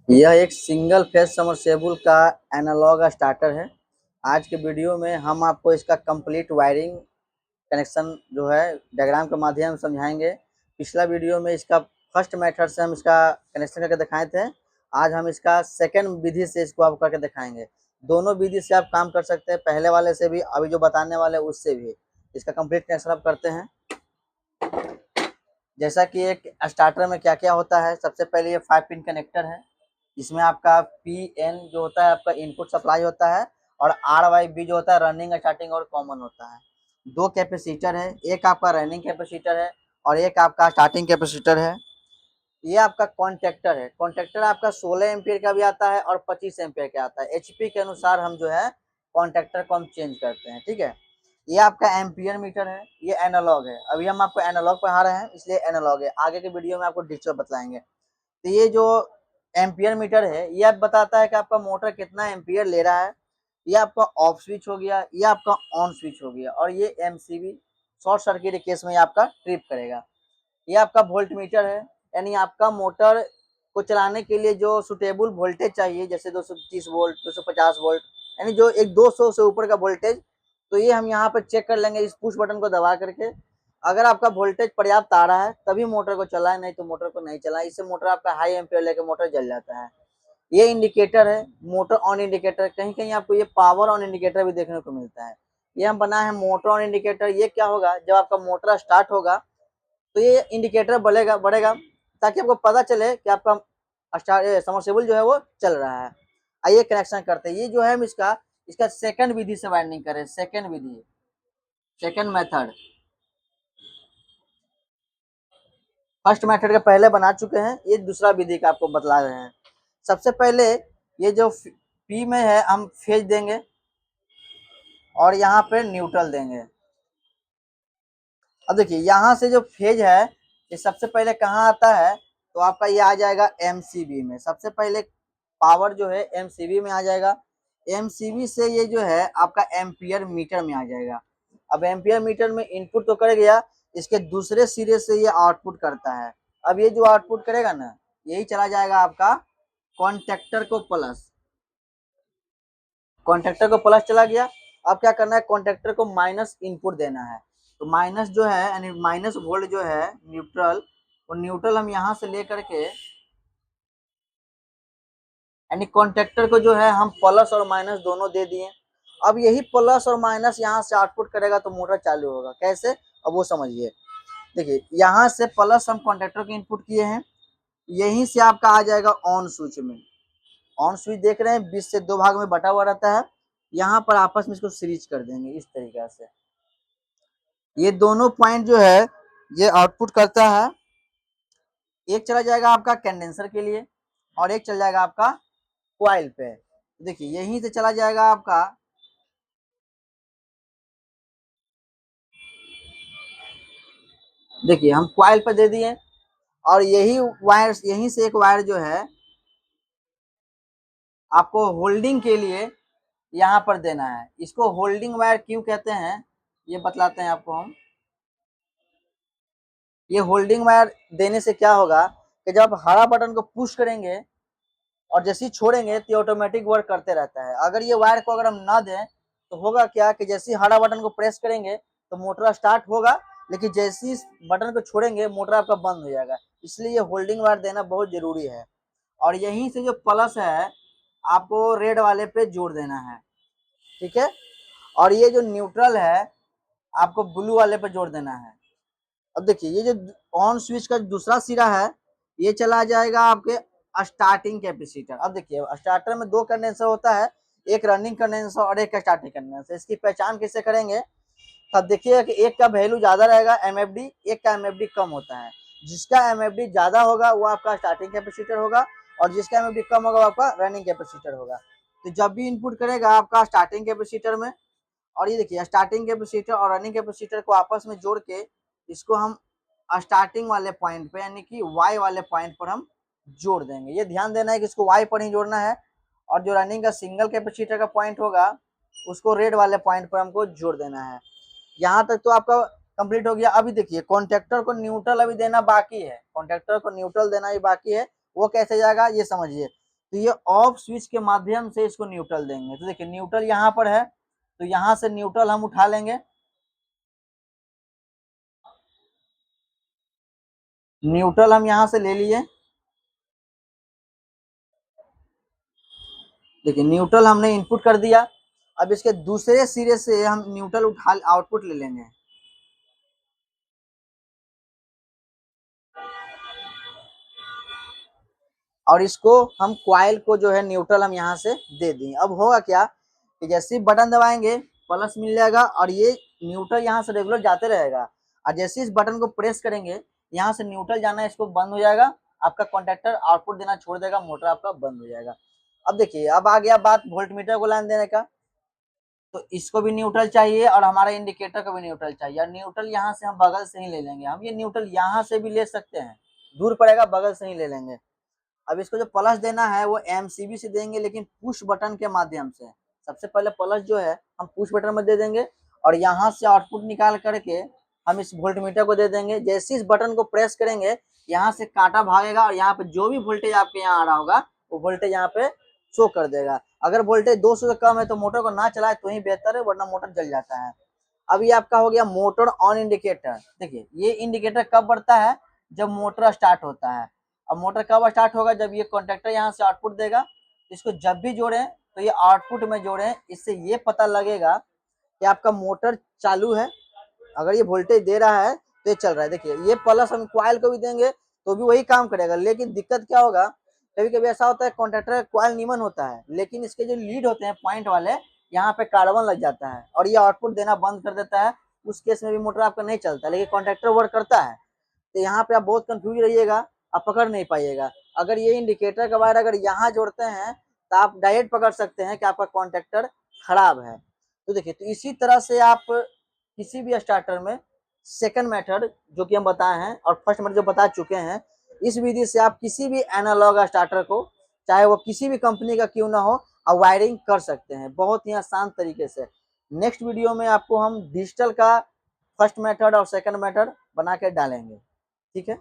यह एक single phase submersible का एनालॉग स्टार्टर है। आज के वीडियो में हम आपको इसका कंप्लीट वायरिंग कनेक्शन जो है डायग्राम के माध्यम से समझाएंगे। पिछला वीडियो में इसका फर्स्ट मेथड से हम इसका कनेक्शन करके दिखाए थे। आज हम इसका सेकंड विधि से इसको आप करके दिखाएंगे। दोनों विधि से आप काम कर सकते हैं, पहले वाले से भी, अभी जो बताने वाले उससे भी। इसका कंप्लीट कनेक्शन आप करते हैं। जैसा कि एक स्टार्टर में क्या क्या होता है, सबसे पहले ये 5 पिन कनेक्टर है। इसमें आपका पी एन जो होता है आपका इनपुट सप्लाई होता है, और आर वाई बी जो होता है रनिंग, स्टार्टिंग और कॉमन होता है। दो कैपेसिटर है, एक आपका रनिंग कैपेसिटर है और एक आपका स्टार्टिंग कैपेसिटर है। ये आपका कॉन्ट्रैक्टर है। कॉन्ट्रैक्टर आपका 16 एम्पियर का भी आता है और 25 एम्पियर का आता है। एचपी के अनुसार हम जो है कॉन्ट्रैक्टर को हम चेंज करते हैं, ठीक है। ये आपका एम्पियर मीटर है, ये एनालॉग है। अभी हम आपको एनालॉग पढ़ा रहे हैं इसलिए एनालॉग है, आगे के वीडियो में आपको डिजिटल बतलाएंगे। तो ये जो एम्पियर मीटर है ये आप बताता है कि आपका मोटर कितना एम्पियर ले रहा है। ये आपका ऑफ स्विच हो गया, ये आपका ऑन स्विच हो गया, और ये एमसीबी शॉर्ट सर्किट के केस में आपका ट्रिप करेगा। ये आपका वोल्ट मीटर है, यानी आपका मोटर को चलाने के लिए जो सुटेबल वोल्टेज चाहिए, जैसे 230 वोल्ट, 250 वोल्ट, यानी जो एक 200 से ऊपर का वोल्टेज, तो ये हम यहाँ पर चेक कर लेंगे इस पुश बटन को दबा करके। अगर आपका वोल्टेज पर्याप्त आ रहा है तभी मोटर को चलाए, नहीं तो मोटर को नहीं चलाए। इससे मोटर आपका हाई एम्पियर लेकर मोटर जल जाता है। ये इंडिकेटर है, मोटर ऑन इंडिकेटर। कहीं कहीं आपको ये पावर ऑन इंडिकेटर भी देखने को मिलता है। ये हम बनाए हैं मोटर ऑन इंडिकेटर। ये क्या होगा, जब आपका मोटर स्टार्ट होगा तो ये इंडिकेटर बढ़ेगा ताकि आपको पता चले कि आपका समरसेबुल जो है वो चल रहा है। आइए कनेक्शन करते हैं। ये जो है हम इसका इसका सेकंड विधि से वाइंडिंग करें। सेकंड विधि, सेकंड मेथड। फर्स्ट मेथड के पहले बना चुके हैं, ये दूसरा विधि का आपको बतला रहे हैं। सबसे पहले ये जो पी में है हम फेज देंगे और यहाँ पे न्यूट्रल देंगे। अब देखिए यहाँ से जो फेज है ये सबसे पहले कहाँ आता है, तो आपका ये आ जाएगा एमसीबी में। सबसे पहले पावर जो है एमसीबी में आ जाएगा। एमसीबी से ये जो है आपका एम्पियर मीटर में आ जाएगा। अब एम्पियर मीटर में इनपुट तो कर गया, इसके दूसरे सिरे से ये आउटपुट करता है। अब ये जो आउटपुट करेगा ना, यही चला जाएगा आपका कॉन्ट्रैक्टर को प्लस। कॉन्ट्रैक्टर को प्लस चला गया। अब क्या करना है, कॉन्ट्रैक्टर को माइनस इनपुट देना है। तो माइनस जो है यानी माइनस वोल्ट जो है न्यूट्रल, और न्यूट्रल हम यहाँ से लेकर के यानी कॉन्ट्रैक्टर को जो है हम प्लस और माइनस दोनों दे दिए। अब यही प्लस और माइनस यहाँ से आउटपुट करेगा तो मोटर चालू होगा। कैसे, अब वो समझिए। देखिए यहाँ से प्लस हम कॉन्ट्रैक्टर को इनपुट किए हैं, यहीं से आपका आ जाएगा ऑन स्विच में। ऑन स्विच देख रहे हैं 20 से 2 भाग में बटा हुआ रहता है। यहाँ पर आपस में इसको सीरीज कर देंगे इस तरीके से। ये दोनों पॉइंट जो है ये आउटपुट करता है। एक चला जाएगा आपका कंडेंसर के लिए और एक चला जाएगा आपका कॉइल पे। देखिए यहीं से चला जाएगा आपका, देखिए हम कॉइल पे दे दिए, और यही वायर, यहीं से एक वायर जो है आपको होल्डिंग के लिए यहाँ पर देना है। इसको होल्डिंग वायर क्यों कहते हैं ये बतलाते हैं आपको हम। ये होल्डिंग वायर देने से क्या होगा कि जब हरा बटन को पुश करेंगे और जैसे ही छोड़ेंगे तो ऑटोमेटिक वर्क करते रहता है। अगर ये वायर को अगर हम ना दें तो होगा क्या कि जैसे ही हरा बटन को प्रेस करेंगे तो मोटर स्टार्ट होगा, लेकिन जैसे ही बटन को छोड़ेंगे मोटर आपका बंद हो जाएगा। इसलिए ये होल्डिंग वायर देना बहुत जरूरी है। और यहीं से जो प्लस है आपको रेड वाले पे जोड़ देना है, ठीक है। और ये जो न्यूट्रल है आपको ब्लू वाले पे जोड़ देना है। अब देखिए ये जो ऑन स्विच का दूसरा सिरा है ये चला जाएगा आपके स्टार्टिंग कैपेसिटर। अब देखिए स्टार्टर में दो कंडेंसर होता है, एक रनिंग कंडेंसर और एक स्टार्टिंग कंडेंसर। इसकी पहचान कैसे करेंगे, तब देखिए कि एक का वैल्यू ज्यादा रहेगा एमएफडी, एक का एमएफडी कम होता है। जिसका एमएफडी ज्यादा होगा वो आपका स्टार्टिंग कैपेसिटर होगा, और जिसका एमएफडी कम होगा वो आपका रनिंग कैपेसिटर होगा। तो जब भी इनपुट करेगा आपका स्टार्टिंग कैपेसिटर में, और ये देखिए स्टार्टिंग कैपेसिटर और रनिंग कैपेसिटर को आपस में जोड़ के इसको हम स्टार्टिंग वाले पॉइंट पे यानी कि वाई वाले पॉइंट पर हम जोड़ देंगे। ये ध्यान देना है कि इसको वाई पर ही जोड़ना है, और जो रनिंग का सिंगल कैपेसिटर का पॉइंट होगा उसको रेड वाले पॉइंट पर हमको जोड़ देना है। यहाँ तक तो आपका कंप्लीट हो गया। अभी देखिए कॉन्ट्रैक्टर को न्यूट्रल अभी देना बाकी है, कॉन्ट्रैक्टर को न्यूट्रल देना भी बाकी है। वो कैसे जाएगा ये समझिए। तो ये ऑफ स्विच के माध्यम से इसको न्यूट्रल देंगे। तो देखिए न्यूट्रल यहाँ पर है, तो यहाँ से न्यूट्रल हम उठा लेंगे, न्यूट्रल हम यहाँ से ले लिए। देखिए न्यूट्रल हमने इनपुट कर दिया। अब इसके दूसरे सिरे से हम न्यूट्रल उठा आउटपुट ले लेंगे। और इसको हम क्वाइल को जो है न्यूट्रल हम यहाँ से दे दें। अब होगा क्या कि जैसे ही बटन दबाएंगे प्लस मिल जाएगा और ये न्यूट्रल यहाँ से रेगुलर जाते रहेगा, और जैसे इस बटन को प्रेस करेंगे यहाँ से न्यूट्रल जाना इसको बंद हो जाएगा, आपका कॉन्टेक्टर आउटपुट देना छोड़ देगा, मोटर आपका बंद हो जाएगा। अब देखिए अब आ गया बात वोल्टमीटर को लाइन देने का। तो इसको भी न्यूट्रल चाहिए और हमारा इंडिकेटर को भी न्यूट्रल चाहिए, और न्यूट्रल यहाँ से हम बगल से ही ले लेंगे। हम ये न्यूट्रल यहाँ से भी ले सकते हैं, दूर पड़ेगा, बगल से ही ले लेंगे। अब इसको जो प्लस देना है वो एमसीबी से देंगे, लेकिन पुश बटन के माध्यम से। सबसे पहले प्लस जो है हम पुश बटन में दे देंगे, और यहाँ से आउटपुट निकाल करके हम इस वोल्टमीटर को दे देंगे। जैसे इस बटन को प्रेस करेंगे यहाँ से कांटा भागेगा, और यहाँ पे जो भी वोल्टेज आपके यहाँ आ रहा होगा वो वोल्टेज यहाँ पे शो कर देगा। अगर वोल्टेज 200 से कम है तो मोटर को ना चलाए तो ही बेहतर है, वरना मोटर जल जाता है। अब ये आपका हो गया मोटर ऑन इंडिकेटर। देखिए ये इंडिकेटर कब बढ़ता है, जब मोटर स्टार्ट होता है। अब मोटर कब स्टार्ट होगा, जब ये कॉन्टेक्टर यहाँ से आउटपुट देगा। इसको जब भी जोड़ें तो ये आउटपुट में जोड़ें, इससे ये पता लगेगा कि आपका मोटर चालू है। अगर ये वोल्टेज दे रहा है तो ये चल रहा है। देखिए ये प्लस हम क्वाइल को भी देंगे तो भी वही काम करेगा, लेकिन दिक्कत क्या होगा, कभी कभी ऐसा होता है कॉन्टेक्टर का क्वाइल नीमन होता है, लेकिन इसके जो लीड होते हैं पॉइंट वाले यहाँ पे कार्बन लग जाता है और ये आउटपुट देना बंद कर देता है। उस केस में भी मोटर आपका नहीं चलता, लेकिन कॉन्टेक्टर वर्क करता है। तो यहाँ पे आप बहुत कंफ्यूज रहिएगा, आप पकड़ नहीं पाइएगा। अगर ये इंडिकेटर का वायर अगर यहाँ जोड़ते हैं तो आप डायरेक्ट पकड़ सकते हैं कि आपका कॉन्टेक्टर खराब है। तो देखिए तो इसी तरह से आप किसी भी स्टार्टर में सेकंड मेथड जो कि हम बताए हैं और फर्स्ट मेथड जो बता चुके हैं, इस विधि से आप किसी भी एनालॉग स्टार्टर को, चाहे वो किसी भी कंपनी का क्यों ना हो, आप वायरिंग कर सकते हैं बहुत ही आसान तरीके से। नेक्स्ट वीडियो में आपको हम डिजिटल का फर्स्ट मेथड और सेकंड मेथड बना के डालेंगे। ठीक है।